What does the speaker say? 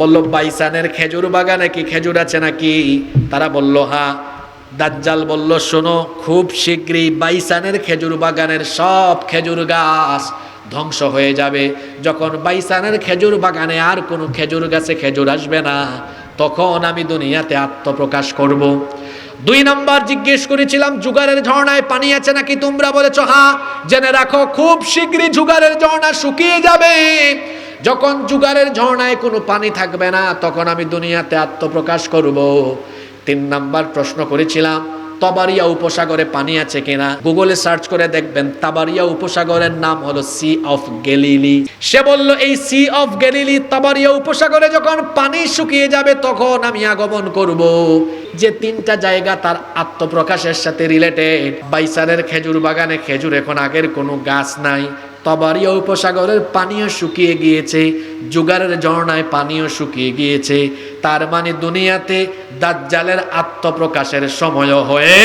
বলল বাইসানের খেজুর বাগানে কি খেজুর আছে নাকি? তারা বলল হ্যাঁ। দাজ্জাল বলল শোনো, খুব শীঘ্রই বাইসানের খেজুর বাগানের সব খেজুর গাছ ধ্বংস হয়ে যাবে। যখন বাইসানের খেজুর বাগানে আর কোনো খেজুর গাছে খেজুর আসবে না, তখন আমি দুনিয়াতে আত্মপ্রকাশ করব। 2 নাম্বার জিজ্ঞেস করেছিলাম জুগারের ঝর্ণায় পানি আছে নাকি? তোমরা বলেছো হ্যাঁ। জেনে রাখো, খুব শীঘ্রই জুগারের ঝর্ণা শুকিয়ে যাবে। যখন জুগারের ঝর্ণায় কোনো পানি থাকবে না, তখন আমি দুনিয়াতে আত্মপ্রকাশ করব। 3 নাম্বার প্রশ্ন করেছিলাম তাবারিয়া উপসাগরে পানি আছে কিনা? গুগলে সার্চ করে দেখবেন তাবারিয়া উপসাগরের নাম হলো সি অফ গ্যালিলি। সে বলল এই সি অফ গ্যালিলি তাবারিয়া উপসাগরে যখন পানি শুকিয়ে যাবে, তখন আমি আগমন করব। যে 3টা জায়গা তার আত্মপ্রকাশের সাথে রিলেটেড। বাইসারের খেজুর বাগানে খেজুর এখন আগের কোনো গাছ নাই, তাবারিয়া উপসাগরের পানিও শুকিয়ে গিয়েছে, জুগারের ঝর্ণায় পানিও শুকিয়ে গিয়েছে। তার মানে দুনিয়াতে দাজ্জালের আত্মপ্রকাশের সময় হয়ে